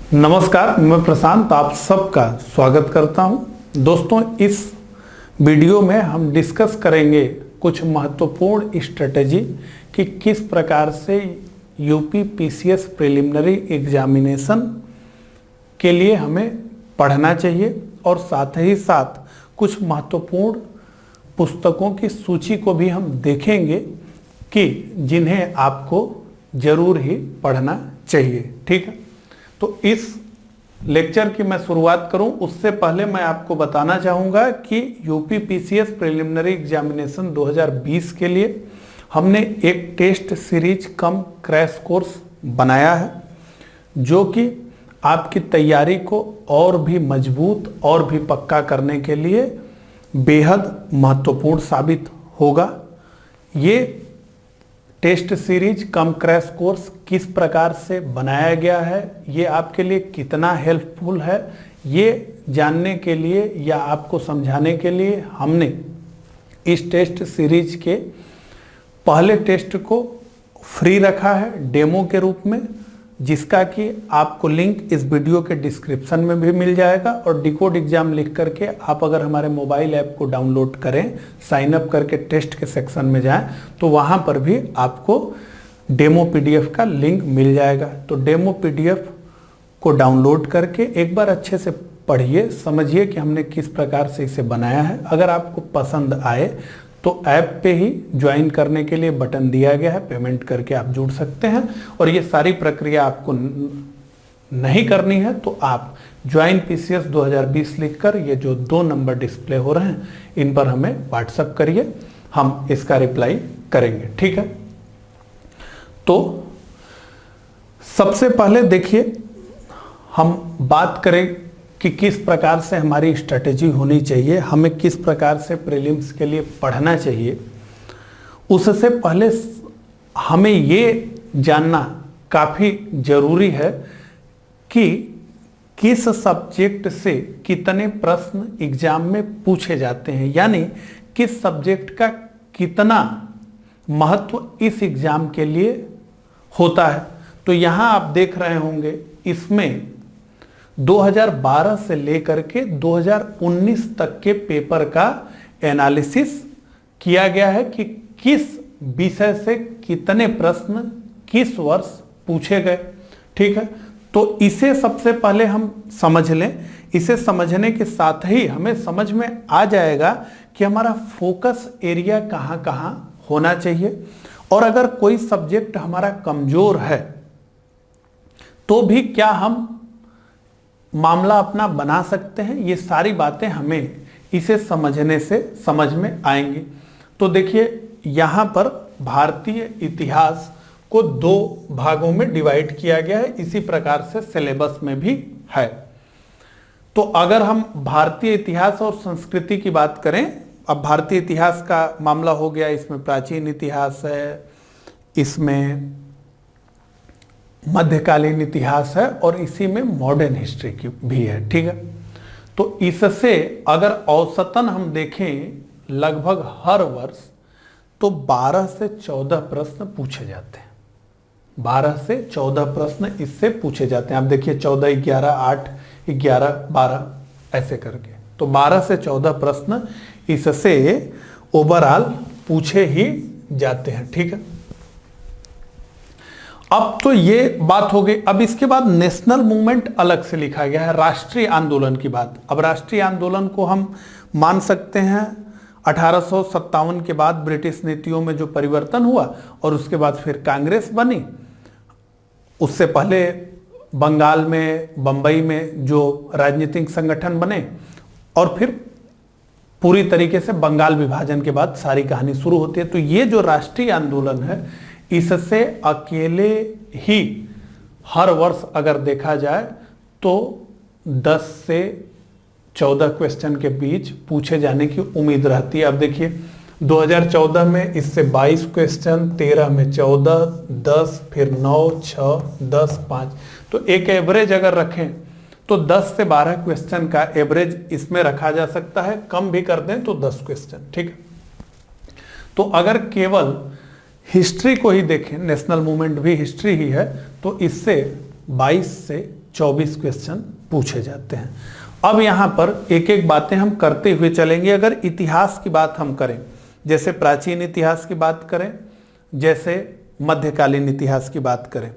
नमस्कार, मैं प्रशांत आप सबका स्वागत करता हूं। दोस्तों, इस वीडियो में हम डिस्कस करेंगे कुछ महत्वपूर्ण स्ट्रेटजी कि किस प्रकार से यूपी पीसीएस प्रिलिमिनरी एग्जामिनेशन के लिए हमें पढ़ना चाहिए और साथ ही साथ कुछ महत्वपूर्ण पुस्तकों की सूची को भी हम देखेंगे कि जिन्हें आपको जरूर ही पढ़ना चाहिए। ठीक है, तो इस लेक्चर की मैं शुरुआत करूं उससे पहले मैं आपको बताना चाहूँगा कि यूपी पीसीएस प्रिलिमिनरी एग्जामिनेशन 2020 के लिए हमने एक टेस्ट सीरीज कम क्रैश कोर्स बनाया है जो कि आपकी तैयारी को और भी मजबूत और भी पक्का करने के लिए बेहद महत्वपूर्ण साबित होगा। ये टेस्ट सीरीज कम क्रैश कोर्स किस प्रकार से बनाया गया है, ये आपके लिए कितना हेल्पफुल है, ये जानने के लिए या आपको समझाने के लिए हमने इस टेस्ट सीरीज के पहले टेस्ट को फ्री रखा है डेमो के रूप में, जिसका कि आपको लिंक इस वीडियो के डिस्क्रिप्शन में भी मिल जाएगा। और डिकोड एग्जाम लिख करके आप अगर हमारे मोबाइल ऐप को डाउनलोड करें, साइन अप करके टेस्ट के सेक्शन में जाएं तो वहां पर भी आपको डेमो पीडीएफ का लिंक मिल जाएगा। तो डेमो पीडीएफ को डाउनलोड करके एक बार अच्छे से पढ़िए, समझिए कि हमने किस प्रकार से इसे बनाया है। अगर आपको पसंद आए तो ऐप पे ही ज्वाइन करने के लिए बटन दिया गया है, पेमेंट करके आप जुड़ सकते हैं। और ये सारी प्रक्रिया आपको नहीं करनी है तो आप ज्वाइन पीसीएस 2020 लिखकर ये जो 2 नंबर डिस्प्ले हो रहे हैं इन पर हमें व्हाट्सएप करिए, हम इसका रिप्लाई करेंगे। ठीक है, तो सबसे पहले देखिए हम बात करें कि किस प्रकार से हमारी स्ट्रेटेजी होनी चाहिए, हमें किस प्रकार से प्रीलिम्स के लिए पढ़ना चाहिए। उससे पहले हमें ये जानना काफ़ी ज़रूरी है कि किस सब्जेक्ट से कितने प्रश्न एग्जाम में पूछे जाते हैं, यानी किस सब्जेक्ट का कितना महत्व इस एग्जाम के लिए होता है। तो यहाँ आप देख रहे होंगे इसमें 2012 से लेकर के 2019 तक के पेपर का एनालिसिस किया गया है कि किस विषय से कितने प्रश्न किस वर्ष पूछे गए। ठीक है, तो इसे सबसे पहले हम समझ लें। इसे समझने के साथ ही हमें समझ में आ जाएगा कि हमारा फोकस एरिया कहाँ कहाँ होना चाहिए, और अगर कोई सब्जेक्ट हमारा कमजोर है तो भी क्या हम मामला अपना बना सकते हैं। ये सारी बातें हमें इसे समझने से समझ में आएंगी। तो देखिए यहाँ पर भारतीय इतिहास को 2 भागों में डिवाइड किया गया है, इसी प्रकार से सिलेबस में भी है। तो अगर हम भारतीय इतिहास और संस्कृति की बात करें, अब भारतीय इतिहास का मामला हो गया, इसमें प्राचीन इतिहास है, इसमें मध्यकालीन इतिहास है और इसी में मॉडर्न हिस्ट्री की भी है। ठीक है, तो इससे अगर औसतन हम देखें लगभग हर वर्ष तो 12 से 14 प्रश्न पूछे जाते हैं। 12 से 14 प्रश्न इससे पूछे जाते हैं। आप देखिए 14, 11, 8, 11, 12 ऐसे करके, तो 12 से 14 प्रश्न इससे ओवरऑल पूछे ही जाते हैं। ठीक है, अब तो ये बात हो गई। अब इसके बाद नेशनल मूवमेंट अलग से लिखा गया है, राष्ट्रीय आंदोलन की बात। अब राष्ट्रीय आंदोलन को हम मान सकते हैं 1857 के बाद ब्रिटिश नीतियों में जो परिवर्तन हुआ और उसके बाद फिर कांग्रेस बनी। उससे पहले बंगाल में, बंबई में जो राजनीतिक संगठन बने और फिर पूरी तरीके से बंगाल विभाजन के बाद सारी कहानी शुरू होती है। तो ये जो राष्ट्रीय आंदोलन है इससे अकेले ही हर वर्ष अगर देखा जाए तो 10 से 14 क्वेश्चन के बीच पूछे जाने की उम्मीद रहती है। अब देखिए 2014 में इससे 22 क्वेश्चन, 13 में 14, 10, फिर 9, 6, 10, 5, तो एक एवरेज अगर रखें तो 10 से 12 क्वेश्चन का एवरेज इसमें रखा जा सकता है। कम भी कर दें तो 10 क्वेश्चन। ठीक है, तो अगर केवल हिस्ट्री को ही देखें, नेशनल मूवमेंट भी हिस्ट्री ही है, तो इससे 22 से 24 क्वेश्चन पूछे जाते हैं। अब यहाँ पर एक एक बातें हम करते हुए चलेंगे। अगर इतिहास की बात हम करें, जैसे प्राचीन इतिहास की बात करें, जैसे मध्यकालीन इतिहास की बात करें,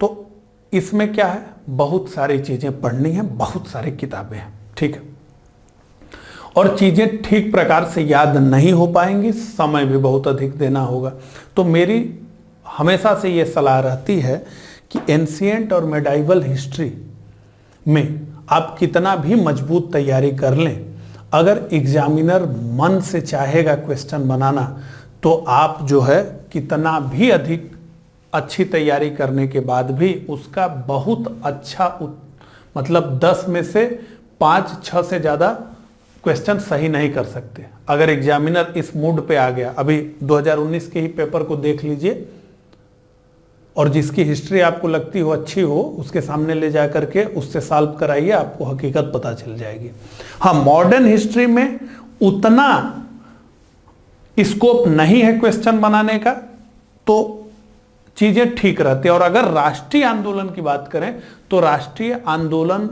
तो इसमें क्या है, बहुत सारी चीजें पढ़नी है, बहुत सारी किताबें हैं, ठीक है, और चीजें ठीक प्रकार से याद नहीं हो पाएंगी, समय भी बहुत अधिक देना होगा। तो मेरी हमेशा से ये सलाह रहती है कि एंशिएंट और मेडाइवल हिस्ट्री में आप कितना भी मजबूत तैयारी कर लें, अगर एग्जामिनर मन से चाहेगा क्वेश्चन बनाना, तो आप जो है कितना भी अधिक अच्छी तैयारी करने के बाद भी उसका बहुत अच्छा मतलब 10 में से 5-6 से ज़्यादा क्वेश्चन सही नहीं कर सकते। अगर एग्जामिनर इस मूड पे आ गया, अभी 2019 के ही पेपर को देख लीजिए, और जिसकी हिस्ट्री आपको लगती हो अच्छी हो, उसके सामने ले जा करके उससे सॉल्व कराइए, आपको हकीकत पता चल जाएगी। हाँ, मॉडर्न हिस्ट्री में उतना स्कोप नहीं है क्वेश्चन बनाने का, तो चीजें ठीक रहती है। और अगर राष्ट्रीय आंदोलन की बात करें, तो राष्ट्रीय आंदोलन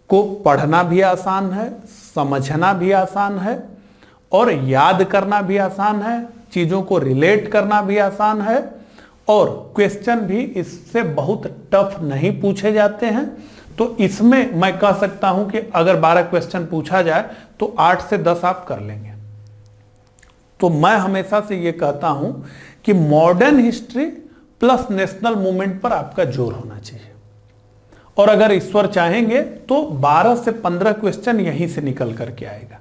को पढ़ना भी आसान है, समझना भी आसान है, और याद करना भी आसान है, चीजों को रिलेट करना भी आसान है, और क्वेश्चन भी इससे बहुत टफ नहीं पूछे जाते हैं। तो इसमें मैं कह सकता हूं कि अगर 12 क्वेश्चन पूछा जाए तो 8 से 10 आप कर लेंगे। तो मैं हमेशा से ये कहता हूं कि modern history plus national movement पर आपका जोर होना चाहिए, और अगर ईश्वर चाहेंगे तो 12 से 15 क्वेश्चन यहीं से निकल करके आएगा।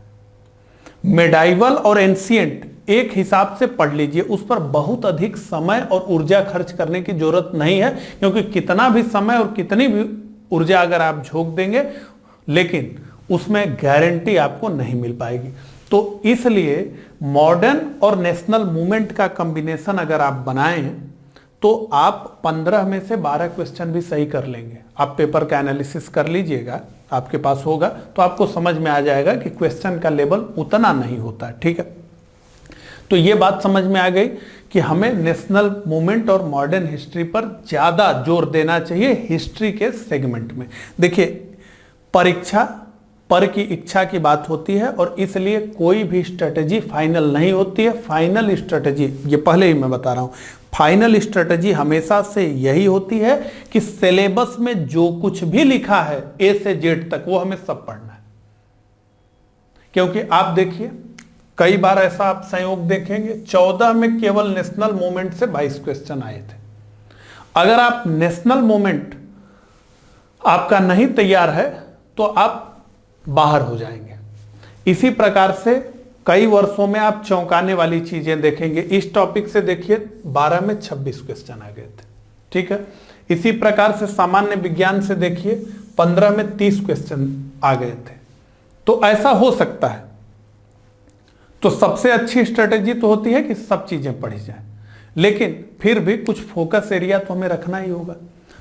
मेडाइवल और एंशिएंट एक हिसाब से पढ़ लीजिए, उस पर बहुत अधिक समय और ऊर्जा खर्च करने की जरूरत नहीं है, क्योंकि कितना भी समय और कितनी भी ऊर्जा अगर आप झोंक देंगे, लेकिन उसमें गारंटी आपको नहीं मिल पाएगी। तो इसलिए मॉडर्न और नेशनल मूवमेंट का कॉम्बिनेशन अगर आप बनाएं, तो आप 15 में से 12 क्वेश्चन भी सही कर लेंगे। आप पेपर का एनालिसिस कर लीजिएगा, आपके पास होगा, तो आपको समझ में आ जाएगा कि क्वेश्चन का लेवल उतना नहीं होता, ठीक है। तो ये बात समझ में आ गई कि हमें नेशनल मूवमेंट और मॉडर्न हिस्ट्री पर ज्यादा जोर देना चाहिए हिस्ट्री के सेगमेंट में। देखिए, परीक्षा पर की इच्छा की बात होती है, और इसलिए कोई भी स्ट्रेटेजी फाइनल नहीं होती है। फाइनल स्ट्रेटेजी, ये पहले ही मैं बता रहा हूं, फाइनल स्ट्रेटेजी हमेशा से यही होती है कि सिलेबस में जो कुछ भी लिखा है ए से जेड तक, वो हमें सब पढ़ना है। क्योंकि आप देखिए, कई बार ऐसा आप संयोग देखेंगे, 14 में केवल नेशनल मूवमेंट से 22 क्वेश्चन आए थे। अगर आप नेशनल मूवमेंट आपका नहीं तैयार है, तो आप बाहर हो जाएंगे। इसी प्रकार से कई वर्षों में आप चौंकाने वाली चीजें देखेंगे। इस टॉपिक से देखिए 12 में 26 क्वेश्चन आ गए थे, ठीक है। इसी प्रकार से सामान्य विज्ञान से देखिए 15 में 30 क्वेश्चन आ गए थे। तो ऐसा हो सकता है। तो सबसे अच्छी स्ट्रेटेजी तो होती है कि सब चीजें पढ़ी जाए, लेकिन फिर भी कुछ फोकस एरिया तो हमें रखना ही होगा।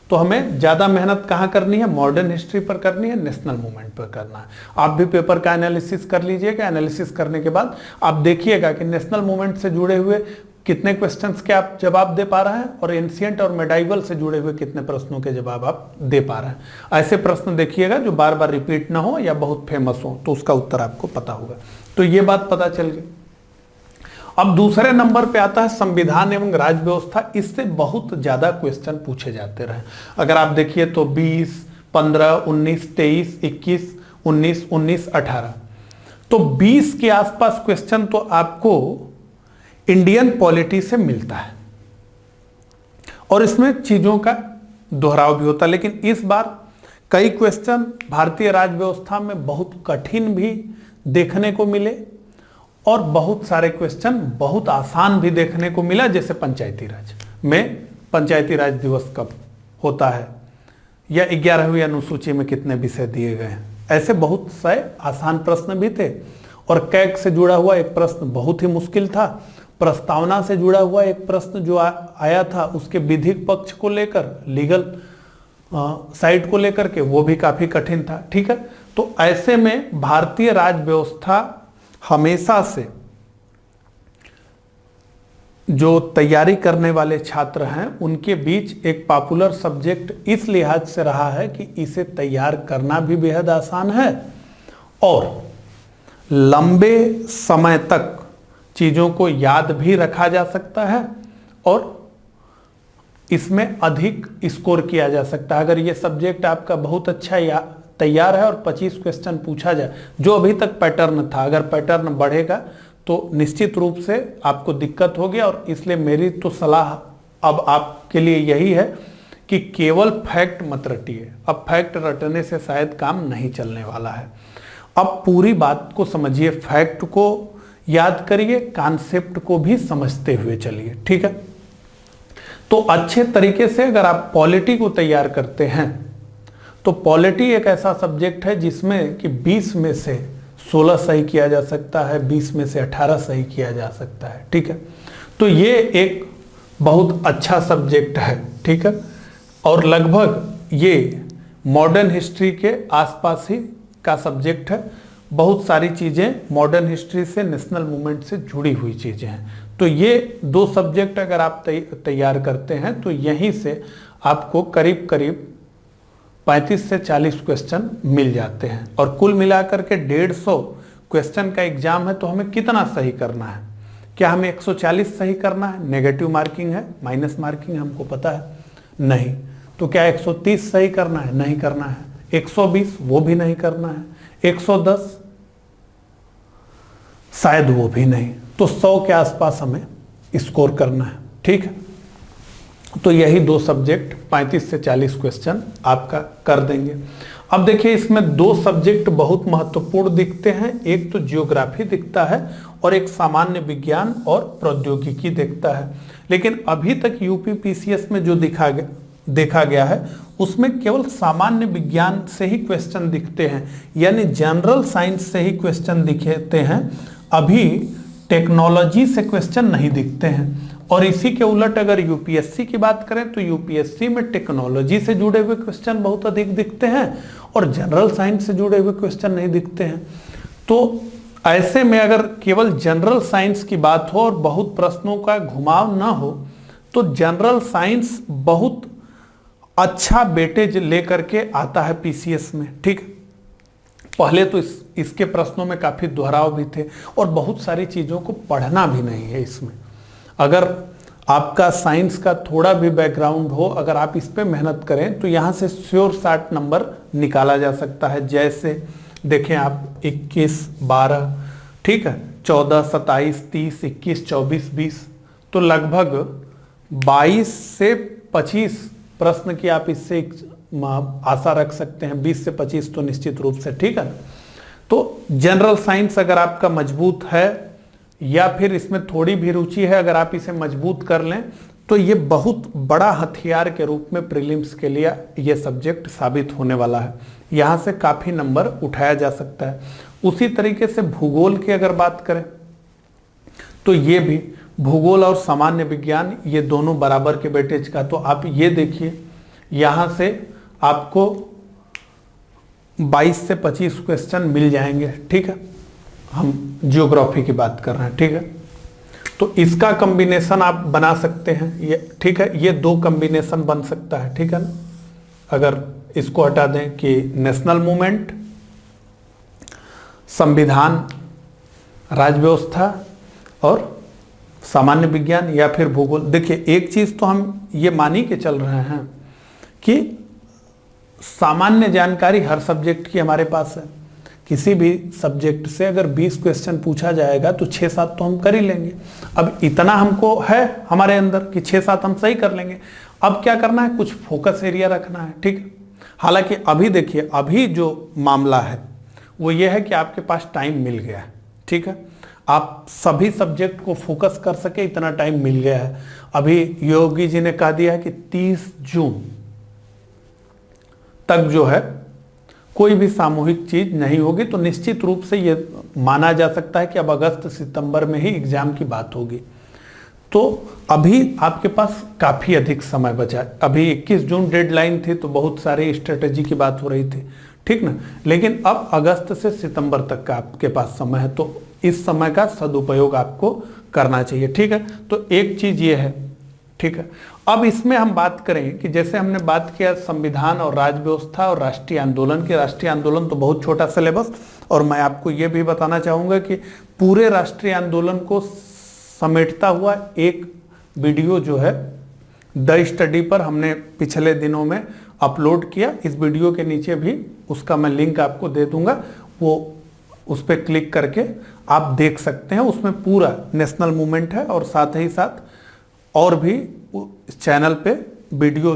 तो हमें ज्यादा मेहनत कहाँ करनी है, मॉडर्न हिस्ट्री पर करनी है, नेशनल मूवमेंट पर करना है। आप भी पेपर का एनालिसिस कर लीजिएगा। एनालिसिस करने के बाद आप देखिएगा कि नेशनल मूवमेंट से जुड़े हुए कितने क्वेश्चंस के आप जवाब दे पा रहे हैं, और एंशिएंट और मेडाइवल से जुड़े हुए कितने प्रश्नों के जवाब आप दे पा रहे हैं। ऐसे प्रश्न देखिएगा जो बार बार रिपीट ना हो या बहुत फेमस हो, तो उसका उत्तर आपको पता होगा। तो ये बात पता चल गई। अब दूसरे नंबर पे आता है संविधान एवं राज्य व्यवस्था। इससे बहुत ज्यादा क्वेश्चन पूछे जाते रहे। अगर आप देखिए तो 20, 15, 19, 23, 21, 19, 19, 18, तो 20 के आसपास क्वेश्चन तो आपको इंडियन पॉलिटी से मिलता है, और इसमें चीजों का दोहराव भी होता है। लेकिन इस बार कई क्वेश्चन भारतीय राज्य व्यवस्था में बहुत कठिन भी देखने को मिले, और बहुत सारे क्वेश्चन बहुत आसान भी देखने को मिला। जैसे पंचायती राज में, पंचायती राज दिवस कब होता है, या 11वीं अनुसूची में कितने विषय दिए गए हैं, ऐसे बहुत से आसान प्रश्न भी थे। और कैग से जुड़ा हुआ एक प्रश्न बहुत ही मुश्किल था। प्रस्तावना से जुड़ा हुआ एक प्रश्न जो आया था, उसके विधिक पक्ष को लेकर, लीगल साइड को लेकर के, वो भी काफी कठिन था, ठीक है। तो ऐसे में भारतीय राज्य व्यवस्था हमेशा से जो तैयारी करने वाले छात्र हैं उनके बीच एक पॉपुलर सब्जेक्ट इस लिहाज से रहा है कि इसे तैयार करना भी बेहद आसान है और लंबे समय तक चीज़ों को याद भी रखा जा सकता है और इसमें अधिक स्कोर किया जा सकता है। अगर ये सब्जेक्ट आपका बहुत अच्छा तैयार है और 25 क्वेश्चन पूछा जाए, जो अभी तक पैटर्न था, अगर पैटर्न बढ़ेगा तो निश्चित रूप से आपको दिक्कत होगी। और इसलिए मेरी तो सलाह अब आपके लिए यही है कि केवल फैक्ट मत रटिए। अब फैक्ट रटने से शायद काम नहीं चलने वाला है। अब पूरी बात को समझिए, फैक्ट को याद करिए, कॉन्सेप्ट को भी समझते हुए चलिए, ठीक है। तो अच्छे तरीके से अगर आप पॉलिटी को तैयार करते हैं तो पॉलिटी एक ऐसा सब्जेक्ट है जिसमें कि 20 में से 16 सही किया जा सकता है, 20 में से 18 सही किया जा सकता है, ठीक है। तो ये एक बहुत अच्छा सब्जेक्ट है, ठीक है। और लगभग ये मॉडर्न हिस्ट्री के आसपास ही का सब्जेक्ट है। बहुत सारी चीज़ें मॉडर्न हिस्ट्री से, नेशनल मूवमेंट से जुड़ी हुई चीज़ें हैं। तो ये 2 सब्जेक्ट अगर आप तैयार करते हैं तो यहीं से आपको करीब करीब 35 से 40 क्वेश्चन मिल जाते हैं। और कुल मिलाकर के 150 क्वेश्चन का एग्जाम है, तो हमें कितना सही करना है? क्या हमें 140 सही करना है? नेगेटिव मार्किंग है, माइनस मार्किंग हमको पता है, नहीं। तो क्या 130 सही करना है? नहीं करना है। 120 वो भी नहीं करना है। 110 शायद वो भी नहीं। तो 100 के आसपास हमें स्कोर करना है, ठीक है। तो यही 2 सब्जेक्ट 35 से 40 क्वेश्चन आपका कर देंगे। अब देखिए, इसमें 2 सब्जेक्ट बहुत महत्वपूर्ण दिखते हैं। एक तो जियोग्राफी दिखता है और एक सामान्य विज्ञान और प्रौद्योगिकी दिखता है। लेकिन अभी तक यूपी पीसीएस में जो देखा गया है उसमें केवल सामान्य विज्ञान से ही क्वेश्चन दिखते हैं, यानी जनरल साइंस से ही क्वेश्चन दिखते हैं। अभी टेक्नोलॉजी से क्वेश्चन नहीं दिखते हैं। और इसी के उलट अगर यूपीएससी की बात करें तो यूपीएससी में टेक्नोलॉजी से जुड़े हुए क्वेश्चन बहुत अधिक दिखते हैं और जनरल साइंस से जुड़े हुए क्वेश्चन नहीं दिखते हैं। तो ऐसे में अगर केवल जनरल साइंस की बात हो और बहुत प्रश्नों का घुमाव ना हो तो जनरल साइंस बहुत अच्छा वेटेज लेकर के आता है पीसीएस में, ठीक है। पहले तो इसके प्रश्नों में काफी दोहराव भी थे और बहुत सारी चीजों को पढ़ना भी नहीं है इसमें। अगर आपका साइंस का थोड़ा भी बैकग्राउंड हो, अगर आप इस पे मेहनत करें तो यहाँ से श्योर 60 नंबर निकाला जा सकता है। जैसे देखें आप 21, 12, ठीक है, 14, 27, 30, 21, 24, 20, तो लगभग 22 से 25 प्रश्न की आप इससे आशा रख सकते हैं। 20 से 25 तो निश्चित रूप से, ठीक है। तो जनरल साइंस अगर आपका मजबूत है या फिर इसमें थोड़ी भी रुचि है, अगर आप इसे मजबूत कर लें तो ये बहुत बड़ा हथियार के रूप में प्रीलिम्स के लिए ये सब्जेक्ट साबित होने वाला है। यहाँ से काफ़ी नंबर उठाया जा सकता है। उसी तरीके से भूगोल की अगर बात करें तो ये भी भूगोल और सामान्य विज्ञान ये दोनों बराबर के वेटेज का। तो आप ये देखिए, यहाँ से आपको 22 से 25 क्वेश्चन मिल जाएंगे, ठीक है। हम जियोग्राफी की बात कर रहे हैं, ठीक है। तो इसका कॉम्बिनेशन आप बना सकते हैं, ये ठीक है। ये 2 कॉम्बिनेशन बन सकता है, ठीक है ना। अगर इसको हटा दें कि नेशनल मूवमेंट, संविधान, राज व्यवस्था और सामान्य विज्ञान या फिर भूगोल। देखिए, एक चीज तो हम ये मान ही के चल रहे हैं कि सामान्य जानकारी हर सब्जेक्ट की हमारे पास है। किसी भी सब्जेक्ट से अगर 20 क्वेश्चन पूछा जाएगा तो 6-7 तो हम कर ही लेंगे। अब इतना हमको है हमारे अंदर कि 6-7 हम सही कर लेंगे। अब क्या करना है, कुछ फोकस एरिया रखना है, ठीक। हालांकि अभी देखिए, अभी जो मामला है वो ये है कि आपके पास टाइम मिल गया है, ठीक है। आप सभी सब्जेक्ट को फोकस कर सके इतना टाइम मिल गया है। अभी योगी जी ने कह दिया है कि 30 जून तक जो है कोई भी सामूहिक चीज नहीं होगी। तो निश्चित रूप से ये माना जा सकता है कि अब अगस्त सितंबर में ही एग्जाम की बात होगी। तो अभी आपके पास काफी अधिक समय बचा है। अभी 21 जून डेडलाइन थी तो बहुत सारी स्ट्रेटेजी की बात हो रही थी, ठीक ना। लेकिन अब अगस्त से सितंबर तक का आपके पास समय है, तो इस समय का सदुपयोग आपको करना चाहिए। ठीक है, तो एक चीज ये है। ठीक है, अब इसमें हम बात करें कि जैसे हमने बात किया संविधान और राज व्यवस्था और राष्ट्रीय आंदोलन की। राष्ट्रीय आंदोलन तो बहुत छोटा सिलेबस, और मैं आपको ये भी बताना चाहूंगा कि पूरे राष्ट्रीय आंदोलन को समेटता हुआ एक वीडियो जो है द स्टडी पर हमने पिछले दिनों में अपलोड किया। इस वीडियो के नीचे भी उसका मैं लिंक आपको दे दूंगा, वो उस पर क्लिक करके आप देख सकते हैं। उसमें पूरा नेशनल मूवमेंट है और साथ ही साथ और भी इस चैनल पे वीडियो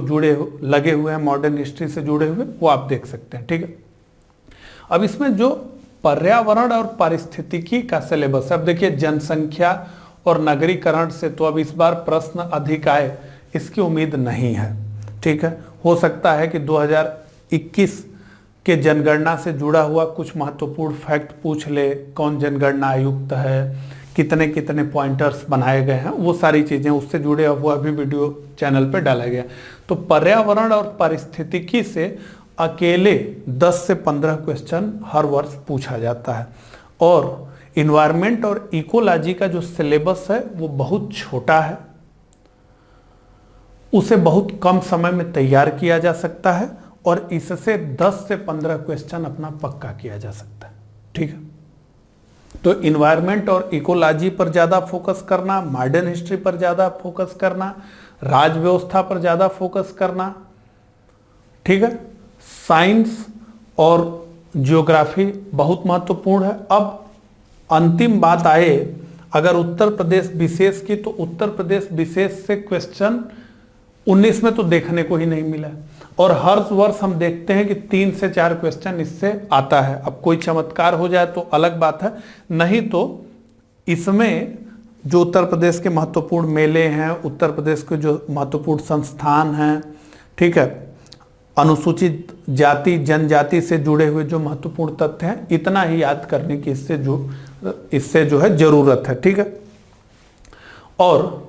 लगे हुए हैं मॉडर्न हिस्ट्री से जुड़े हुए, वो आप देख सकते हैं। ठीक है, अब इसमें जो पर्यावरण और पारिस्थितिकी का सिलेबस है, अब देखिए जनसंख्या और नगरीकरण से तो अब इस बार प्रश्न अधिक आए इसकी उम्मीद नहीं है। ठीक है, हो सकता है कि 2021 के जनगणना से जुड़ा हुआ कुछ महत्वपूर्ण फैक्ट पूछ ले, कौन जनगणना आयुक्त है, कितने कितने पॉइंटर्स बनाए गए हैं, वो सारी चीजें उससे जुड़े हुआ भी वीडियो चैनल पे डाला गया। तो पर्यावरण और पारिस्थितिकी से अकेले 10 से 15 क्वेश्चन हर वर्ष पूछा जाता है, और इन्वायरमेंट और इकोलॉजी का जो सिलेबस है वो बहुत छोटा है, उसे बहुत कम समय में तैयार किया जा सकता है, और इससे 10 से 15 क्वेश्चन अपना पक्का किया जा सकता है। ठीक है, तो इन्वायरमेंट और इकोलॉजी पर ज्यादा फोकस करना, मॉडर्न हिस्ट्री पर ज्यादा फोकस करना, राज व्यवस्था पर ज्यादा फोकस करना। ठीक है, साइंस और ज्योग्राफी बहुत महत्वपूर्ण है। अब अंतिम बात आए अगर उत्तर प्रदेश विशेष की, तो उत्तर प्रदेश विशेष से क्वेश्चन 19 में तो देखने को ही नहीं मिला, और हर वर्ष हम देखते हैं कि 3 से 4 क्वेश्चन इससे आता है। अब कोई चमत्कार हो जाए तो अलग बात है, नहीं तो इसमें जो उत्तर प्रदेश के महत्वपूर्ण मेले हैं, उत्तर प्रदेश के जो महत्वपूर्ण संस्थान हैं, ठीक है, अनुसूचित जाति जनजाति से जुड़े हुए जो महत्वपूर्ण तथ्य हैं, इतना ही याद करने की इससे जो है जरूरत है। ठीक है, और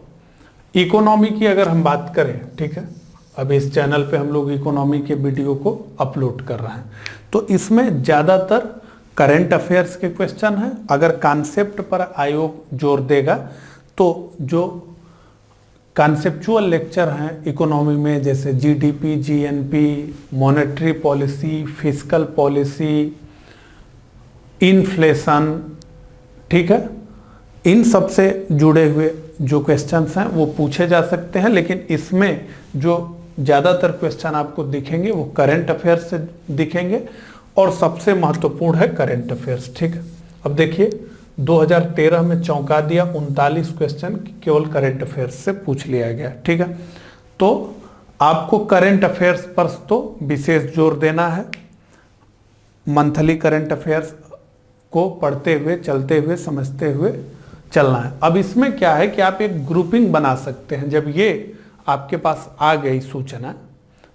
इकोनॉमी की अगर हम बात करें, ठीक है, अब इस चैनल पे हम लोग इकोनॉमी के वीडियो को अपलोड कर रहे हैं, तो इसमें ज़्यादातर करंट अफेयर्स के क्वेश्चन हैं। अगर कॉन्सेप्ट पर आयोग जोर देगा तो जो कॉन्सेप्चुअल लेक्चर हैं इकोनॉमी में, जैसे GDP, GNP, monetary policy, fiscal policy, inflation, ठीक है, इन सब से जुड़े हुए जो क्वेश्चंस हैं वो पूछे जा सकते हैं। लेकिन इसमें जो ज़्यादातर क्वेश्चन आपको दिखेंगे वो करंट अफेयर्स से दिखेंगे, और सबसे महत्वपूर्ण है करंट अफेयर्स। ठीक है, अब देखिए 2013 में चौंका दिया, 39 क्वेश्चन केवल करंट अफेयर्स से पूछ लिया गया। ठीक है, तो आपको करंट अफेयर्स पर तो विशेष जोर देना है, मंथली करंट अफेयर्स को पढ़ते हुए, चलते हुए, समझते हुए चलना है। अब इसमें क्या है कि आप एक ग्रुपिंग बना सकते हैं। जब ये आपके पास आ गई सूचना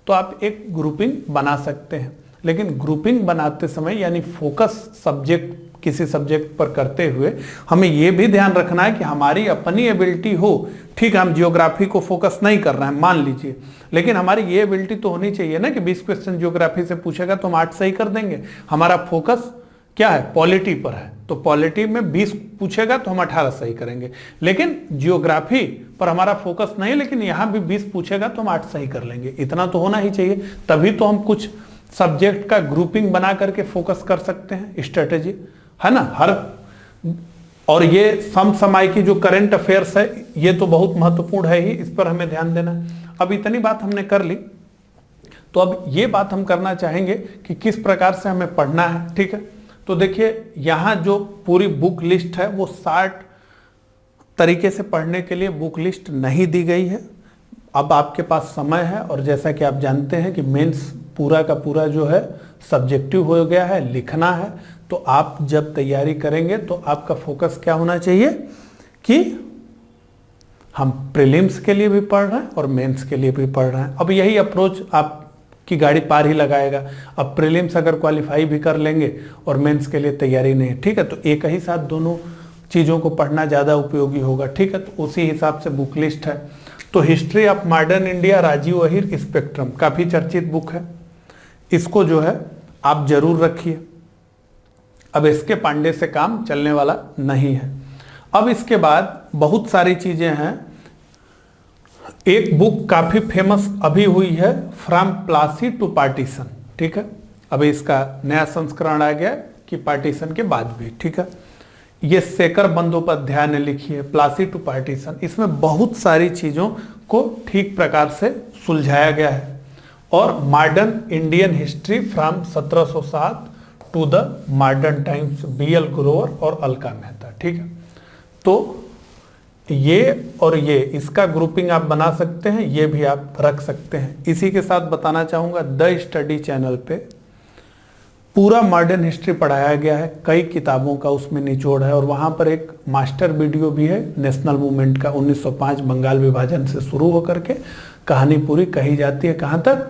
तो आप एक ग्रुपिंग बना सकते हैं, लेकिन ग्रुपिंग बनाते समय यानी फोकस सब्जेक्ट किसी सब्जेक्ट पर करते हुए हमें यह भी ध्यान रखना है कि हमारी अपनी एबिलिटी हो। ठीक है, हम जियोग्राफी को फोकस नहीं कर रहे हैं मान लीजिए, लेकिन हमारी ये एबिलिटी तो होनी चाहिए ना कि 20 क्वेश्चन जियोग्राफी से पूछेगा तो हम 8 सही कर देंगे। हमारा फोकस क्या है, पॉलिटी पर है, तो पॉलिटी में 20 पूछेगा तो हम 18 सही करेंगे। लेकिन जियोग्राफी पर हमारा फोकस नहीं, लेकिन यहां भी 20 पूछेगा तो हम 8 सही कर लेंगे। इतना तो होना ही चाहिए, तभी तो हम कुछ सब्जेक्ट का ग्रुपिंग बना करके फोकस कर सकते हैं, स्ट्रेटेजी है ना। और ये समसामयिक की जो करंट अफेयर्स है ये तो बहुत महत्वपूर्ण है ही, इस पर हमें ध्यान देना है। अब इतनी बात हमने कर ली, तो अब ये बात हम करना चाहेंगे कि किस प्रकार से हमें पढ़ना है। ठीक है, तो देखिए यहाँ जो पूरी बुक लिस्ट है वो 60 तरीके से पढ़ने के लिए बुक लिस्ट नहीं दी गई है। अब आपके पास समय है, और जैसा कि आप जानते हैं कि मेंस पूरा का पूरा जो है सब्जेक्टिव हो गया है, लिखना है, तो आप जब तैयारी करेंगे तो आपका फोकस क्या होना चाहिए कि हम प्रीलिम्स के लिए भी पढ़ रहे हैं और मेंस के लिए भी पढ़ रहे हैं। अब यही अप्रोच आप की गाड़ी पार ही लगाएगा। अब प्रीलिम्स अगर क्वालिफाई भी कर लेंगे और मेंस के लिए तैयारी नहीं है, ठीक है, तो एक ही साथ दोनों चीज़ों को पढ़ना ज़्यादा उपयोगी होगा। ठीक है, तो उसी हिसाब से बुक लिस्ट है। तो history of modern India, Rajiv Ahir, spectrum, काफ़ी चर्चित बुक है, इसको जो है आप जरूर रखिए। अब इसके पांडे से काम चलने वाला नहीं है। अब इसके बाद बहुत सारी चीजें हैं। एक बुक काफी फेमस अभी हुई है, फ्रॉम प्लासी टू पार्टीशन, ठीक है। अभी इसका नया संस्करण आ गया कि पार्टीशन के बाद भी, ठीक है। ये शेखर बंदोपाध्याय ने लिखी है, प्लासी टू पार्टीशन। इसमें बहुत सारी चीजों को ठीक प्रकार से सुलझाया गया है। और modern Indian history from 1707 to the modern times, BL Grover और अलका मेहता, ठीक है। तो ये और ये, इसका ग्रुपिंग आप बना सकते हैं, ये भी आप रख सकते हैं। इसी के साथ बताना चाहूँगा, द स्टडी चैनल पे पूरा मॉडर्न हिस्ट्री पढ़ाया गया है, कई किताबों का उसमें निचोड़ है। और वहाँ पर एक मास्टर वीडियो भी है नेशनल मूवमेंट का, 1905 बंगाल विभाजन से शुरू होकर के कहानी पूरी कही जाती है कहाँ तक,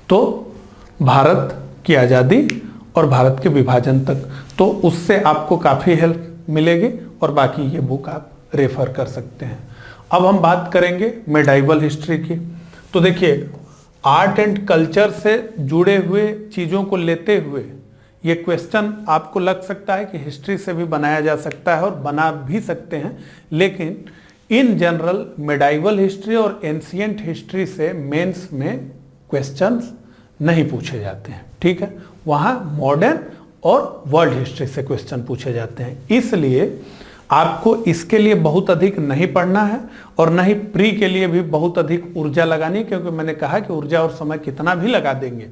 तो भारत की आज़ादी और भारत के विभाजन तक। तो उससे आपको काफ़ी हेल्प मिलेगी और बाकी ये बुक आप रेफर कर सकते हैं। अब हम बात करेंगे मेडाइवल हिस्ट्री की। तो देखिए, आर्ट एंड कल्चर से जुड़े हुए चीज़ों को लेते हुए ये क्वेश्चन आपको लग सकता है कि हिस्ट्री से भी बनाया जा सकता है और बना भी सकते हैं, लेकिन इन जनरल मेडाइवल हिस्ट्री और एंशिएंट हिस्ट्री से मेंस में क्वेश्चंस नहीं पूछे जाते हैं, ठीक है। वहाँ मॉडर्न और वर्ल्ड हिस्ट्री से क्वेश्चन पूछे जाते हैं। इसलिए आपको इसके लिए बहुत अधिक नहीं पढ़ना है और न ही प्री के लिए भी बहुत अधिक ऊर्जा लगानी है, क्योंकि मैंने कहा कि ऊर्जा और समय कितना भी लगा देंगे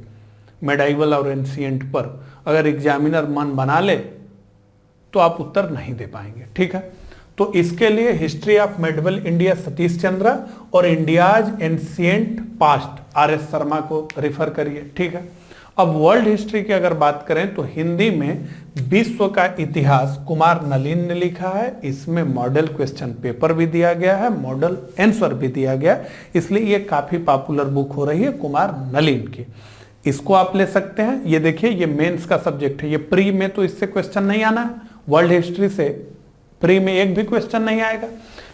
मेडाइवल और एंशिएंट पर, अगर एग्जामिनर मन बना ले तो आप उत्तर नहीं दे पाएंगे, ठीक है। तो इसके लिए history of medieval India Satish Chandra और India's ancient past RS Sharma को रिफर करिए, ठीक है। अब वर्ल्ड हिस्ट्री की अगर बात करें तो हिंदी में विश्व का इतिहास कुमार नलिन ने लिखा है। इसमें मॉडल क्वेश्चन पेपर भी दिया गया है, मॉडल आंसर भी दिया गया, इसलिए ये काफी पॉपुलर बुक हो रही है कुमार नलिन की। इसको आप ले सकते हैं। ये देखिए, ये मेंस का सब्जेक्ट है, ये प्री में तो इससे क्वेश्चन नहीं आना है, वर्ल्ड हिस्ट्री से प्री में एक भी क्वेश्चन नहीं आएगा,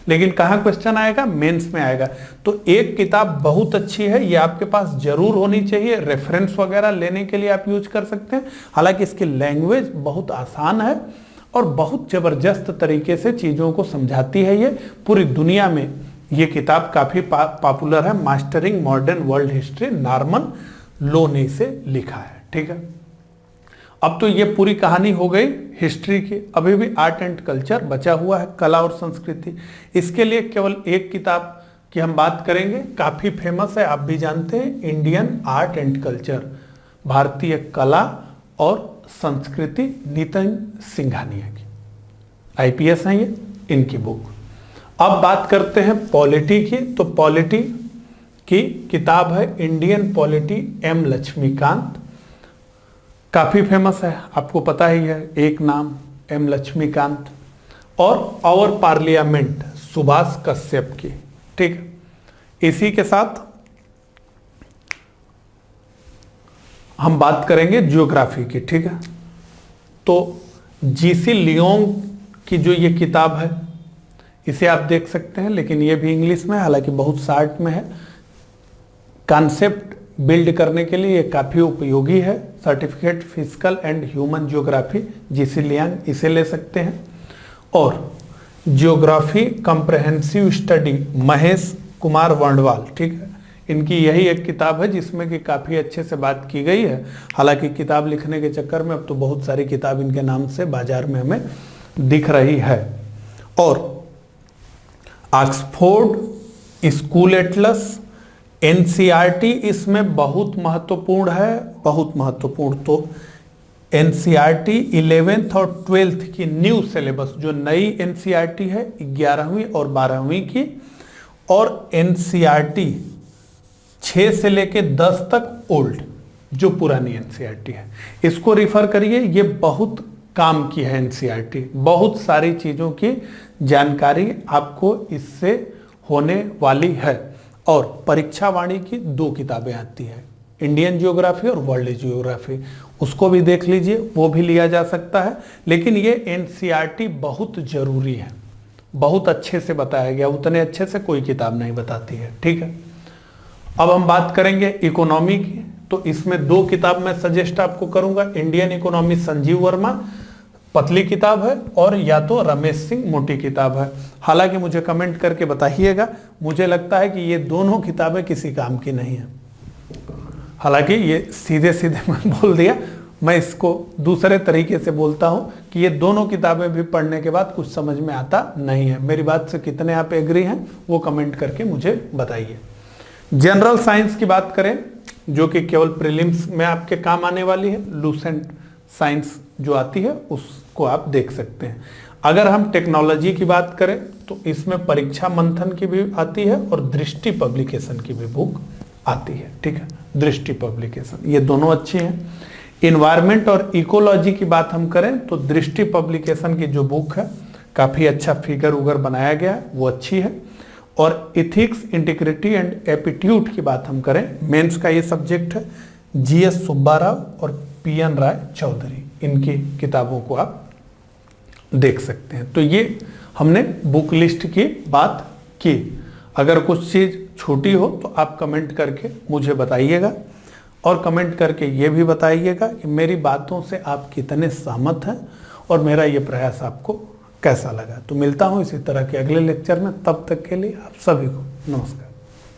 लेकिन कहाँ क्वेश्चन आएगा, मेंस में आएगा। तो एक किताब बहुत अच्छी है, ये आपके पास जरूर होनी चाहिए, रेफरेंस वगैरह लेने के लिए आप यूज कर सकते हैं। हालांकि इसकी लैंग्वेज बहुत आसान है और बहुत जबरदस्त तरीके से चीज़ों को समझाती है। ये पूरी दुनिया में ये किताब काफ़ी पॉपुलर है। Mastering modern world history, Norman Lowe ने इसे लिखा है, ठीक है। अब तो ये पूरी कहानी हो गई हिस्ट्री की। अभी भी आर्ट एंड कल्चर बचा हुआ है, कला और संस्कृति। इसके लिए केवल एक किताब की हम बात करेंगे, काफ़ी फेमस है, आप भी जानते हैं, इंडियन आर्ट एंड कल्चर, भारतीय कला और संस्कृति, नितिन सिंघानिया की, IPS हैं ये, इनकी बुक। अब बात करते हैं पॉलिटी की। तो पॉलिटी की किताब है इंडियन पॉलिटी, M लक्ष्मीकांत, काफ़ी फेमस है, आपको पता ही है, एक नाम M लक्ष्मीकांत। और आवर पार्लियामेंट, सुभाष कश्यप की, ठीक है। इसी के साथ हम बात करेंगे ज्योग्राफी की, ठीक है। तो GC लियोंग की जो ये किताब है, इसे आप देख सकते हैं, लेकिन ये भी इंग्लिश में है, हालांकि बहुत शार्ट में है। कॉन्सेप्ट बिल्ड करने के लिए ये काफ़ी उपयोगी है। Certificate physical and human geography, GC Leong, इसे ले सकते हैं। और geography comprehensive study, Mahesh Kumar Varnwal, ठीक है। इनकी यही एक किताब है जिसमें कि काफ़ी अच्छे से बात की गई है। हालांकि किताब लिखने के चक्कर में अब तो बहुत सारी किताब इनके नाम से बाजार में हमें दिख रही है। और ऑक्सफोर्ड स्कूल एटलस, NCERT इसमें बहुत महत्वपूर्ण है, बहुत महत्वपूर्ण। तो NCERT 11th और 12th की न्यू सिलेबस, जो नई NCERT है 11वीं और 12वीं की, और NCERT 6 से लेके 10 तक ओल्ड, जो पुरानी NCERT है, इसको रिफर करिए। ये बहुत काम की है NCERT, बहुत सारी चीज़ों की जानकारी आपको इससे होने वाली है। और परीक्षा वाणी की 2 किताबें आती है, इंडियन ज्योग्राफी और वर्ल्ड ज्योग्राफी, उसको भी देख लीजिए, वो भी लिया जा सकता है। लेकिन ये NCERT बहुत जरूरी है, बहुत अच्छे से बताया गया, उतने अच्छे से कोई किताब नहीं बताती है, ठीक है। अब हम बात करेंगे इकोनॉमी की। तो इसमें 2 किताब मैं सजेस्ट आपको करूंगा, इंडियन इकोनॉमी संजीव वर्मा, पतली किताब है और या तो रमेश सिंह मोटी किताब है। हालांकि मुझे कमेंट करके बताइएगा, मुझे लगता है कि ये दोनों किताबें किसी काम की नहीं है। हालांकि ये सीधे सीधे मैं बोल दिया, मैं इसको दूसरे तरीके से बोलता हूँ कि ये दोनों किताबें भी पढ़ने के बाद कुछ समझ में आता नहीं है। मेरी बात से कितने आप एग्री हैं वो कमेंट करके मुझे बताइए। जनरल साइंस की बात करें जो कि केवल प्रीलिम्स में आपके काम आने वाली है, लूसेंट साइंस जो आती है उसको आप देख सकते हैं। अगर हम टेक्नोलॉजी की बात करें तो इसमें परीक्षा मंथन की भी आती है और दृष्टि पब्लिकेशन की भी बुक आती है। ठीक है, दृष्टि पब्लिकेशन, ये दोनों अच्छी हैं। इन्वायरमेंट और इकोलॉजी की बात हम करें तो दृष्टि पब्लिकेशन की जो बुक है काफ़ी अच्छा फिगर उगर बनाया गया है, वो अच्छी है। और इथिक्स, इंटीग्रिटी एंड एप्टीट्यूड की बात हम करें, मेंस का ये सब्जेक्ट है, जीएस सुब्बाराव और पीएन राय चौधरी, इनकी किताबों को आप देख सकते हैं। तो ये हमने बुक लिस्ट की बात की। अगर कुछ चीज़ छूटी हो तो आप कमेंट करके मुझे बताइएगा और कमेंट करके ये भी बताइएगा कि मेरी बातों से आप कितने सहमत हैं और मेरा ये प्रयास आपको कैसा लगा। तो मिलता हूँ इसी तरह के अगले लेक्चर में, तब तक के लिए आप सभी को नमस्कार।